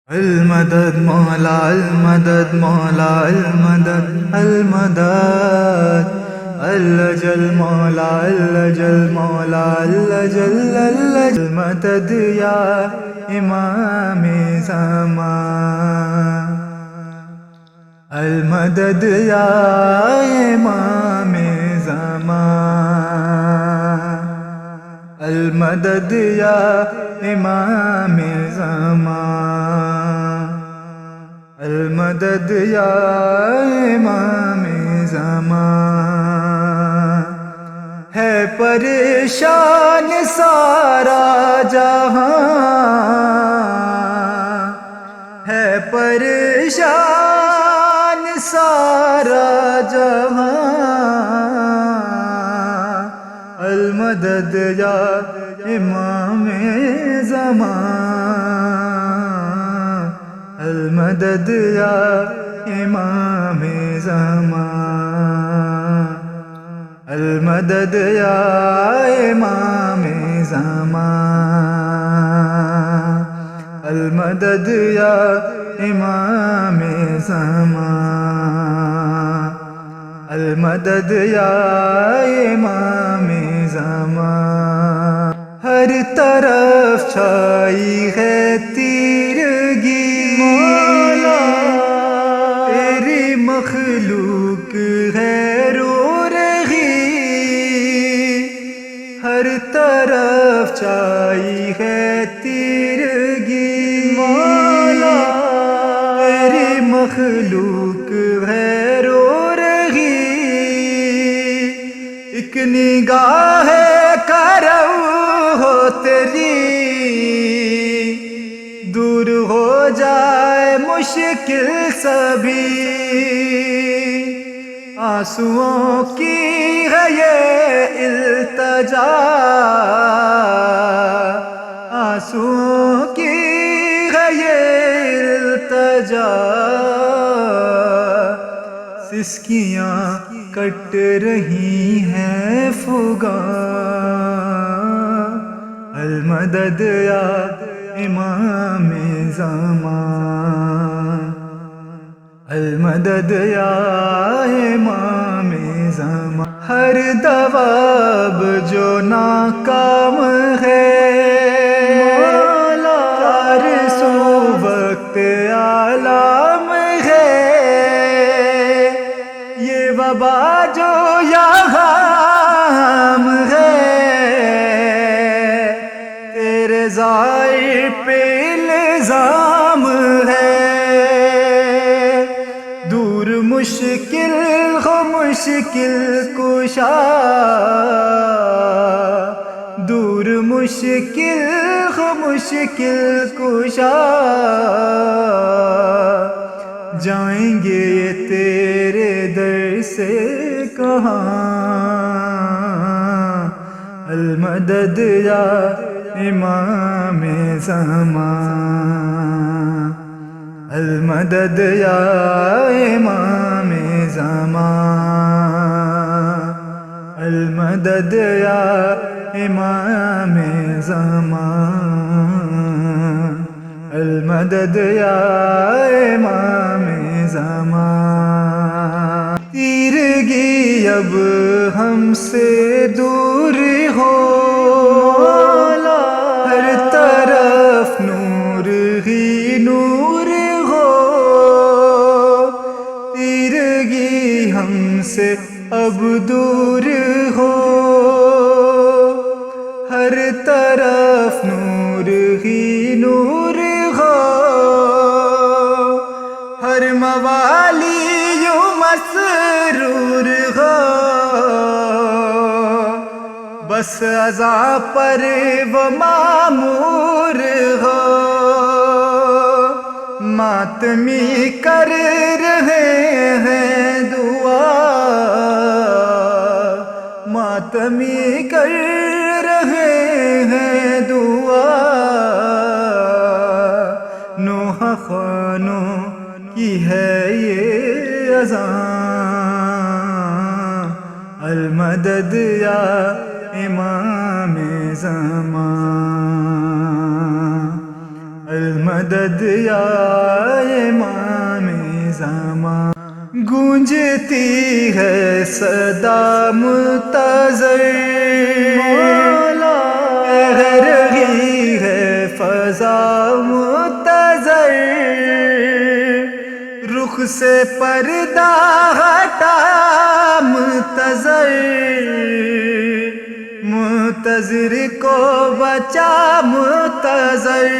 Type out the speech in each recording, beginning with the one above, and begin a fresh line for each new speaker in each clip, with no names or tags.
المدد مولا المدد مولا المدد المدد الجل مولا الجل مولا الجل المدد یا امام زمان المدد یا امام زمان المدد یا امام زمان المدد یا امام زمان ہے پریشان سارا جہاں ہے پریشان سارا جہاں المدد یا امام زمان المدد یا امام زمان المدد یا امام زمان المدد یا امام زمان المدد یا امام زمان ہر طرف چھائی ہے تیرگی مولا تیری مخلوق ہے رو رہی ہر طرف چھائی ہے تیرگی مولا تیری مخلوق ہے رو رہی ایک نگاہ کرم ہو تیری دور ہو جائے مشکل سبھی آنسوؤں کی ہے یہ التجا آنسوؤں کی ہے یہ التجا سسکیاں کٹ رہی ہیں فغاں المدد یا امام زمان المدد یا امام زمان ہر دواب جو ناکام ہے چار سو وقت عالم ہے یہ وبا جو یہاں ہے تیرے ظاہر پہ الزام ہے دور مشکل ہو مشکل کشا دور مشکل ہو مشکل کشا جائیں گے یہ تیرے در سے کہاں المدد یا امام زمان المدد یا امام زمان المدد یا امام زمان المدد یا امام زمان تیرگی اب ہم سے دور ہو ہر طرف نور ہی نور ہو تیرگی ہم سے اب دور ہو ہر طرف نور ہی نور ہو ہر موالی یوں مسرور ہو بس عزا پر وہ معمور ہو ماتمی کر رہے ہیں دعا ماتمی کر رہے ہیں دعا نوح خوانوں کی ہے یہ اذان المدد یا امام زمان المدد یا امام زمان. گونجتی ہے صدا منتظر مولا، کہہ رہی ہے فضا منتظر. رخ سے پردہ ہٹا منتظر، منتظر کو بچا منتظر.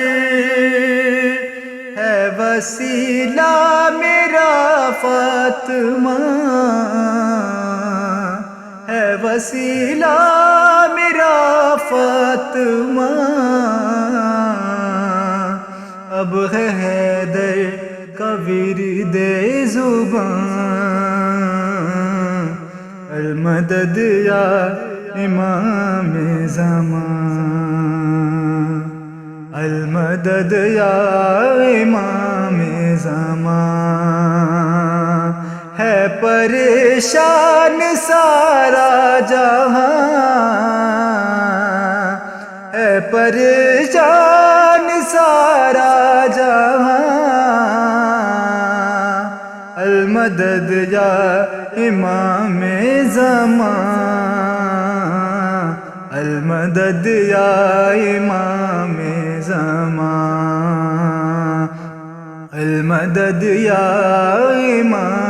ہے وسیلہ میرا فاطمہ، ہے وسیلہ میرا فاطمہ. اب ہے حیدر کا ورد زبان، المدد یا امام زمان، المدد یا امام زمان. ہے پریشان سارا جہاں، ہے پریشان سارا جہاں. المدد یا امام زمان، المدد یا امام زمان، المدد یا امام